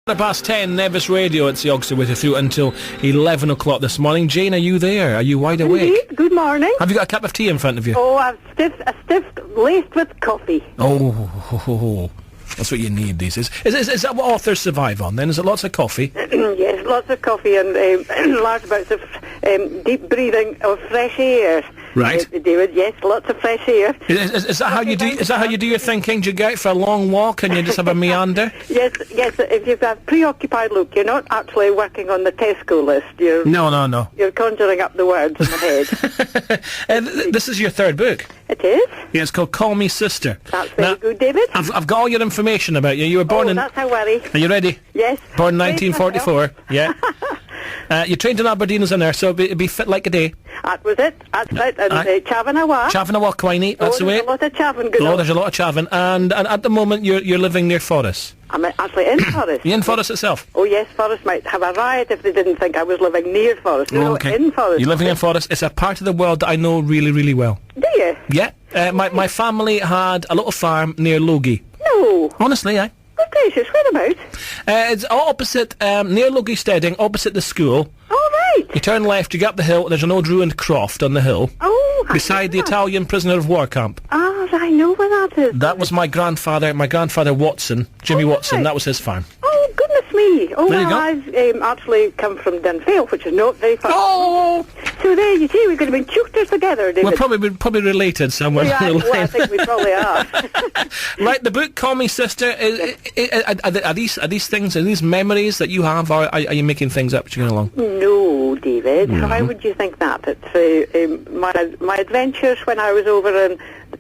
10:15, Nevis Radio. It's the Ogster with you through until 11 o'clock this morning. Jane, are you there? Are you wide awake? Indeed. Good morning. Have you got a cup of tea in front of you? Oh, a stiff laced with coffee. Oh, that's what you need these days. Is that what authors survive on then? Is it lots of coffee? Yes, lots of coffee and large bouts of deep breathing of fresh air. Right. David, yes, lots of fresh air. Is that how you do? Is that how you do your thinking? Do you go out for a long walk and you just have a meander? Yes. If you've got a preoccupied look, you're not actually working on the Tesco list. No. You're conjuring up the words in the head. This is your third book. It is? Yeah, it's called Call Me Sister. That's very good, David. I've got all your information about you. You were born in... that's how worry. Are you ready? Yes. Born 1944. Yeah. You trained in Aberdeen as a nurse, so it'd be fit like a day. That was it. That's right. And Chavanawa. Chavanawa, Quiney. That's the way. There's a lot of chavin going on. There's a lot of chavin. And at the moment, you're living near Forres. I'm actually in Forres. You're in Forres itself? Oh, yes, Forres might have a riot if they didn't think I was living near Forres. No, okay. In Forres. You're living in Forres. It's a part of the world that I know really, really well. Do you? Yeah. My family had a little farm near Logie. No. Honestly, aye. Good gracious, whereabouts? It's opposite, near Logie Steading, opposite the school. Oh, right. You turn left, you get up the hill, there's an old ruined croft on the hill. Oh, beside the Italian prisoner of war camp. Ah, I know where that is. That was my grandfather Watson, Jimmy Watson, that was his farm. Oh, goodness me. Oh, there you go. I've actually come from Dunfale, which is not very far. Oh! So there you see, we could have been choked together, David. We're probably related somewhere. Yeah, I think we probably are. Right, the book Call Me Sister, are these things, are these memories that you have, or are you making things up as you go along? No, David. Mm-hmm. Why would you think that? It's my adventures when I was over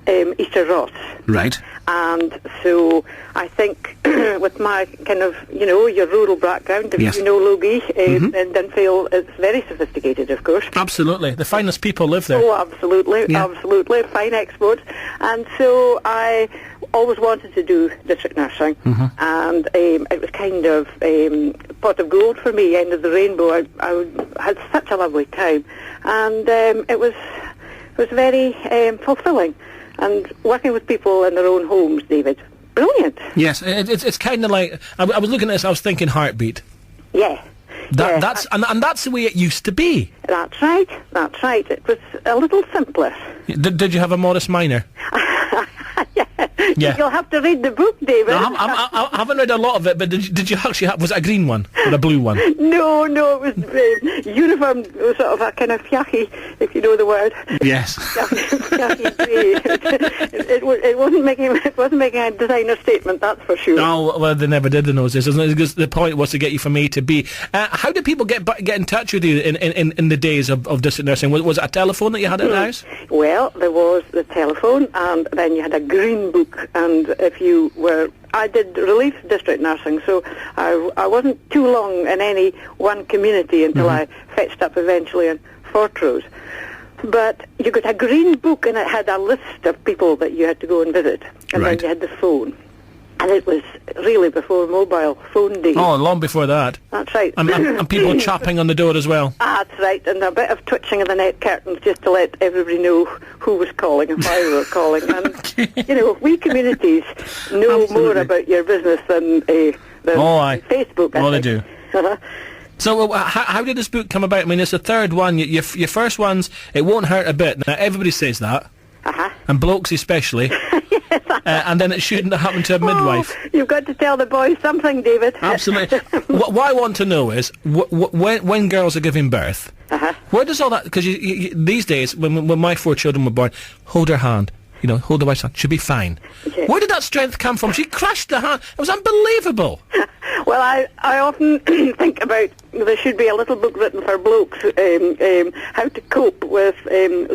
in Easter Ross. Right. And so I think with my kind of, your rural background, if you know Logie, then Dunfale is very sophisticated, of course. Absolutely. The finest people live there. Oh, absolutely. Yeah. Absolutely. Fine exports. And so I always wanted to do district nursing. Mm-hmm. And it was kind of pot of gold for me, end of the rainbow. I had such a lovely time. And it was very fulfilling. And working with people in their own homes, David. Brilliant. Yes, it's kind of like... I was looking at this, I was thinking heartbeat. Yeah. That's the way it used to be. That's right. It was a little simpler. Did you have a Morris Minor? Yeah. You'll have to read the book, David. No, I haven't read a lot of it, but did you actually have... Was it a green one or a blue one? No, it was uniform, sort of a kind of fiachi, if you know the word. Yes. Fiachi grey. It wasn't making a designer statement, that's for sure. Oh, well, they never did in those days. Because the point was to get you from A to B. How did people get in touch with you in the days of district nursing? Was it a telephone that you had at the house? Well, there was the telephone, and then you had a green book. And if you were... I did relief district nursing, so I wasn't too long in any one community until I fetched up eventually in Fortrose. But you got a green book, and it had a list of people that you had to go and visit. And then you had the phone. And it was really before mobile phone days. Oh, long before that. That's right. And people chapping on the door as well. That's right, and a bit of twitching of the net curtains just to let everybody know who was calling and why we were calling. And, we communities know more about your business than Facebook, I think. They do. So how did this book come about? I mean, it's the third one. Your first one's It Won't Hurt a Bit. Now, everybody says that. And blokes especially. And then it shouldn't have happened to a midwife. You've got to tell the boys something, David. Absolutely. What I want to know is, when girls are giving birth, where does all that... Because these days, when my 4 children were born, hold her hand. Hold the wife's hand. She'll be fine. Okay. Where did that strength come from? She crushed the hand. It was unbelievable. Well, I often think about there should be a little book written for blokes, how to cope with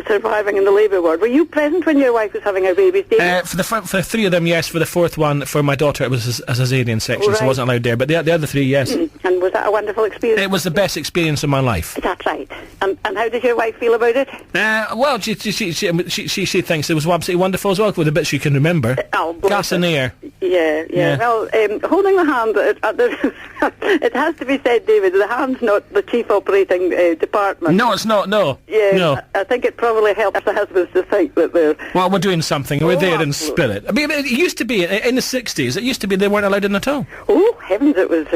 surviving in the labour ward. Were you present when your wife was having her babies, David? For the 3 of them, yes. For the 4th one, for my daughter, it was a cesarean section, so I wasn't allowed there. But the other 3, yes. And was that a wonderful experience? It was the best experience of my life. That's right. And how did your wife feel about it? Well, she thinks it was absolutely wonderful as well, with the bits you can remember. Gas and air. Yeah. Well, holding the hand, it has to be said, David, the hand's not the chief operating department. No, it's not, no. Yeah, No. I think it probably helps the husbands to think that they're... Well, we're doing something. We're there in absolutely. spirit. I mean, it used to be, in the 60s, it used to be they weren't allowed in at all. Oh, heavens, it was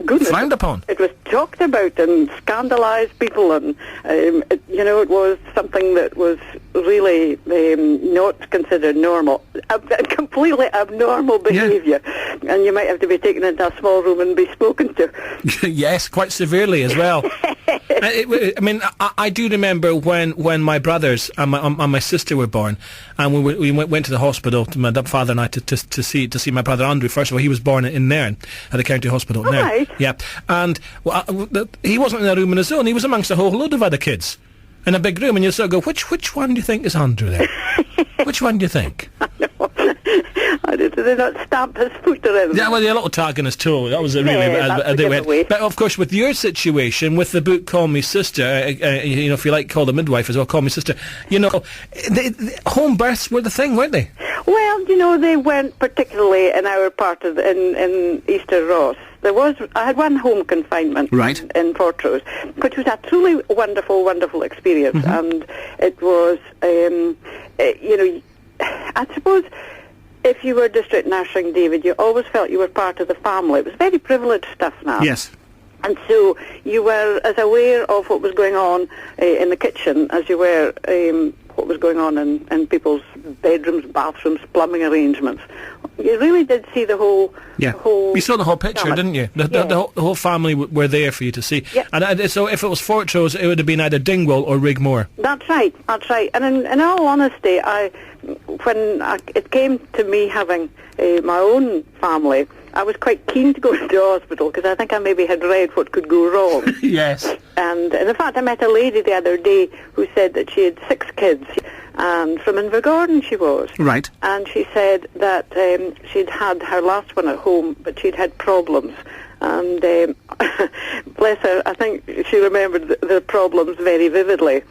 goodness. Frowned upon. It was talked about and scandalised people, and, it was something that was really not considered normal. Completely abnormal behaviour. Yeah. And you might have to be taken into a small room and be spoken to. Yes, quite severely as well. I do remember when my brothers and my sister were born, and we went to the hospital, to my father and I, to see my brother Andrew. First of all, he was born in Nairn, at the county hospital in Nairn. Right. Yeah, and he wasn't in a room on his own. He was amongst a whole load of other kids in a big room, and you sort of go, which one do you think is Andrew there? Which one do you think? Did they not stamp his foot or anything? Yeah, well, a little tag on his toe. That was a giveaway. But of course, with your situation, with the book Call Me Sister, if you like, Call the Midwife as well, Call Me Sister, the home births were the thing, weren't they? Well, they weren't particularly in our part of in Easter Ross. I had one home confinement in Portrose, which was a truly wonderful, wonderful experience, and it was, I suppose, if you were district nursing, David, you always felt you were part of the family. It was very privileged stuff now. Yes. And so you were as aware of what was going on in the kitchen as you were what was going on in people's bedrooms, bathrooms, plumbing arrangements. You really did see the whole... Yeah, you saw the whole picture, didn't you? The whole family were there for you to see. Yeah. And so if it was Fortrose, it would have been either Dingwall or Rigmore. That's right. And in all honesty, when it came to me having my own family, I was quite keen to go into hospital because I think I maybe had read what could go wrong. Yes. And in fact, I met a lady the other day who said that she had 6 kids, and from Invergordon she was. Right. And she said that she'd had her last one at home, but she'd had problems. And bless her, I think she remembered the problems very vividly.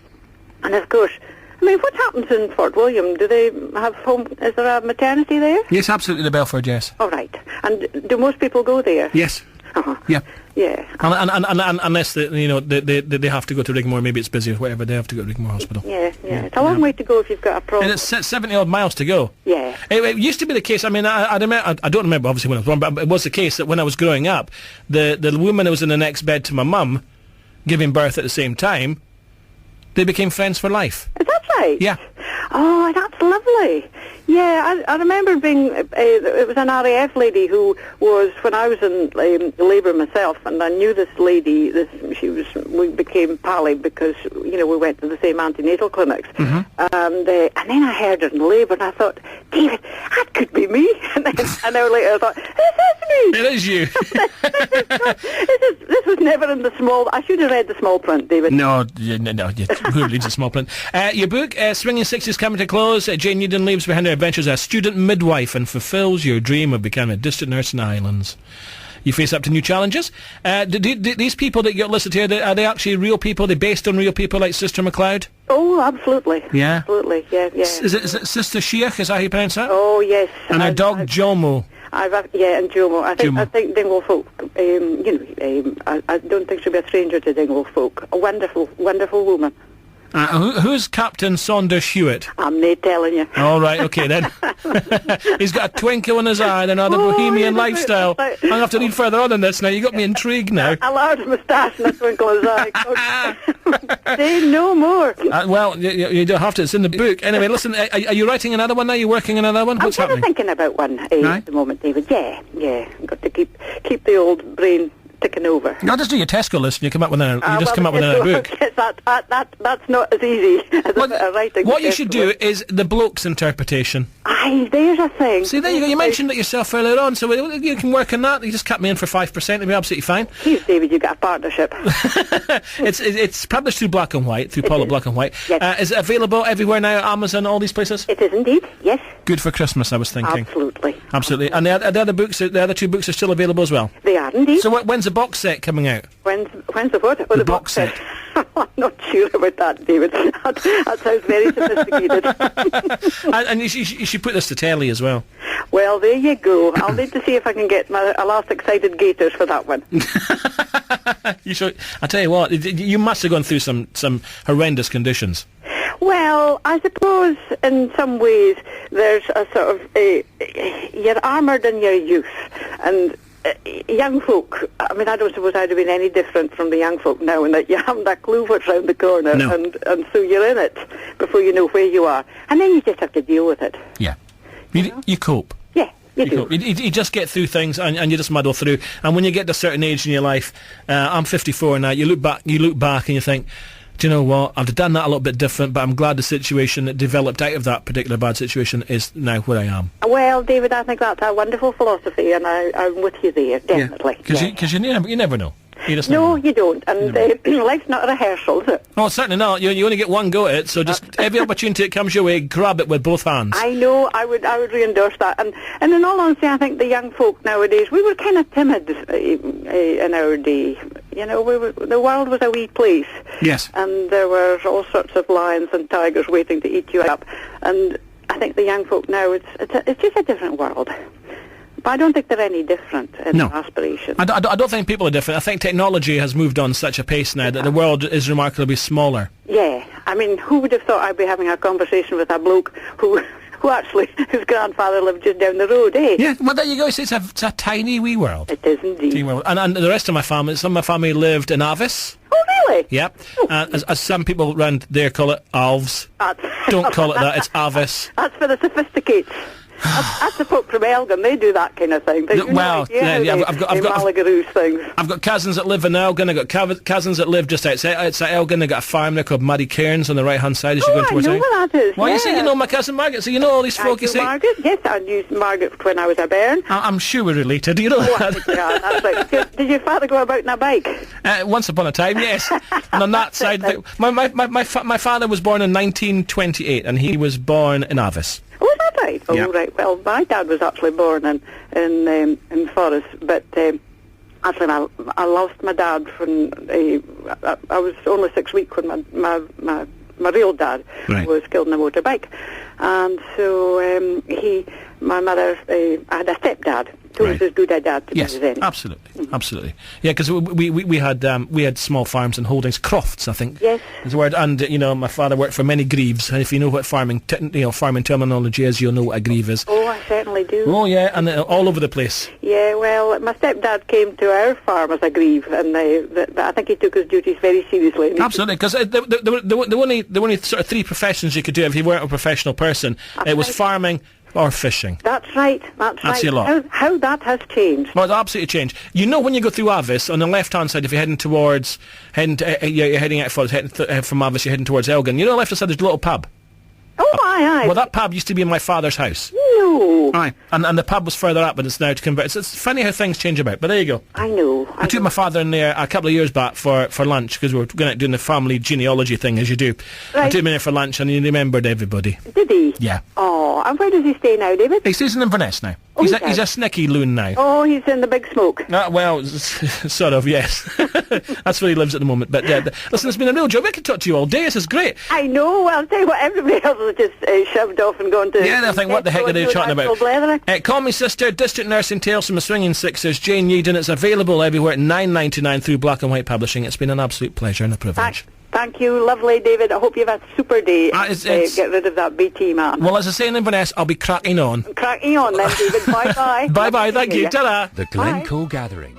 And of course, what happens in Fort William? Do they have home? Is there a maternity there? Yes, absolutely, the Belford, yes. All right. And do most people go there? Yes. Uh-huh. Yeah. Yeah. And unless they have to go to Rigmore, maybe it's busy or whatever, they have to go to Rigmore Hospital. Yeah. It's a long way to go if you've got a problem. And it's 70 odd miles to go. Yeah. It used to be the case. I don't remember obviously when I was born, but it was the case that when I was growing up, the woman who was in the next bed to my mum, giving birth at the same time, they became friends for life. Is that right? Yeah. Oh, that's lovely. Yeah, I remember being, it was an RAF lady who was, when I was in labour myself, and I knew this lady, we became pally because, we went to the same antenatal clinics. Mm-hmm. And then I heard her in labour, and I thought, David, that could be me. And then an hour later I thought, this is me. It is you. This was never in the small, I should have read the small print, David. No, who reads the small print? Your book, Swinging Sixties coming to close. Jane Yeadon leaves behind her adventures as a student midwife and fulfills your dream of becoming a district nurse in the Islands. You face up to new challenges. These people that you got listed here, are they actually real people? Are they based on real people like Sister MacLeod? Oh, absolutely. Yeah? Absolutely, yeah. Is it Sister Sheikh, is that how you pronounce that? Oh, yes. And her dog, Jomo. And Jomo. I think Dingwall folk, I don't think she'll be a stranger to Dingwall folk. A wonderful, wonderful woman. Who's Captain Saunders Hewitt? I'm not telling you. All right, okay then. He's got a twinkle in his eye, then the bohemian lifestyle. I'm going to have to read further on in this now. You got me intrigued now. A large moustache and a twinkle in his eye. Say no more. Well, you don't have to. It's in the book. Anyway, listen, are you writing another one now? Are you working on another one? What's happening? I'm thinking about one at the moment, David. Yeah. Got to keep the old brain ticking over. I'll just do your Tesco list and you come up with another book. Yes, that's not as easy as writing. What you should do is the bloke's interpretation. Aye, there's a thing. See, there you go. You mentioned it yourself earlier on, so you can work on that. You just cut me in for 5%, it'll be absolutely fine. Please, David, you've got a partnership. It's published through Black and White, through Pollock Black and White. Yes. Is it available everywhere now, Amazon, all these places? It is indeed, yes. Good for Christmas, I was thinking. Absolutely. And the other 2 books are still available as well? They are indeed. So when's the box set coming out? When's the what? Oh, the box set. I'm not sure about that, David. That sounds very sophisticated. and you should put this to telly as well. Well, there you go. I'll need to see if I can get my elastic-sided gaiters for that one. You should. I tell you what, you must have gone through some horrendous conditions. Well, I suppose in some ways there's a sort of you're armoured in your youth, and young folk, I mean, I don't suppose I'd have been any different from the young folk now, in that you haven't a clue what's round the corner, no. and so you're in it before you know where you are, and then you just have to deal with it. Yeah, you cope. Yeah, you do. You just get through things, and you just muddle through. And when you get to a certain age in your life, I'm 54 now. You look back, and you think, do you know what? I've done that a little bit different, but I'm glad the situation that developed out of that particular bad situation is now where I am. Well, David, I think that's a wonderful philosophy, and I'm with you there, definitely. Because you never know. You don't. And life's not a rehearsal, is it? Oh, certainly not. You only get one go at it, so just every opportunity that comes your way, grab it with both hands. I know. I would re-endorse that. And in all honesty, I think the young folk nowadays, we were kind of timid in our day. You know, the world was a wee place. Yes. And there were all sorts of lions and tigers waiting to eat you up. And I think the young folk now, it's just a different world. But I don't think they're any different in their aspirations. I don't think people are different. I think technology has moved on such a pace now that the world is remarkably smaller. Yeah. I mean, who would have thought I'd be having a conversation with a bloke who actually, his grandfather lived just down the road, eh? Yeah, well, there you go. It's a tiny wee world. It is indeed. Tiny world. And the rest of my family, some of my family lived in Avis. Oh, really? Yep. As some people around there call it, Alves. Don't call it that, it's Avis. That's for the sophisticates. That's the folk from Elgin. They do that kind of thing. I've Malagaroo things. I've got cousins that live in Elgin. I've got cousins that live just outside Elgin. They've got a farm there called Muddy Cairns on the right hand side as you're going towards I know where that is. Well, you say you know my cousin Margaret, so you know all these folk. You say Margaret? Yes, I knew Margaret when I was a bairn. I'm sure we're related. You know that. That's right. Did your father go about in a bike? Once upon a time, yes. And on that side, my father was born in 1928, and he was born in Avis. Oh, is that right? Oh, yep. Right. Well, my dad was actually born in Forres, but actually I lost my dad when I was only 6 weeks when my real dad was killed in a motorbike, and so my mother, I had a stepdad. Who was as good a dad to me as any. Absolutely, absolutely. Yeah, because we had small farms and holdings, crofts, I think. Yes. Is the word. And my father worked for many grieves, and if you know what farming terminology is, you'll know what a grieve is. Oh, I certainly do. Oh yeah, and all over the place. Yeah, well, my stepdad came to our farm as a grieve, and I think he took his duties very seriously. Absolutely, because there were only sort of three professions you could do if you weren't a professional person. It was farming or fishing. That's right. That's your lot. How that has changed. Well, it's absolutely changed. You know, when you go through Avis, on the left-hand side, if you're you're heading out from Avis, you're heading towards Elgin. You know, on the left-hand side, there's a little pub. Oh, aye. Well, that pub used to be in my father's house. No. Aye. And the pub was further up, but it's now converted. It's funny how things change about, but there you go. I know. I took my father in there a couple of years back for lunch, because we were going out doing the family genealogy thing, as you do. Right. I took him in there for lunch, and he remembered everybody. Did he? Yeah. Oh, and where does he stay now, David? He stays in Inverness now. Oh, he's a snicky loon now. Oh, he's in the big smoke. Well, sort of, yes. That's where he lives at the moment. But listen, it's been a real joy. We could talk to you all day. This is great. I know. Well, I'll tell you what, everybody else has just shoved off and gone to... Yeah, they'll think, what the heck are they chatting about? Call Me Sister, District Nursing Tales from the Swinging Sixers, Jane Yeadon. It's available everywhere at $9.99 through Black and White Publishing. It's been an absolute pleasure and a privilege. Thank you, lovely David. I hope you've had a super day. Get rid of that BT man. Well, as I say in Inverness, I'll be cracking on. Cracking on then, David. Bye-bye. Bye-bye, thank you. Ta-da. The Glencoe Gathering.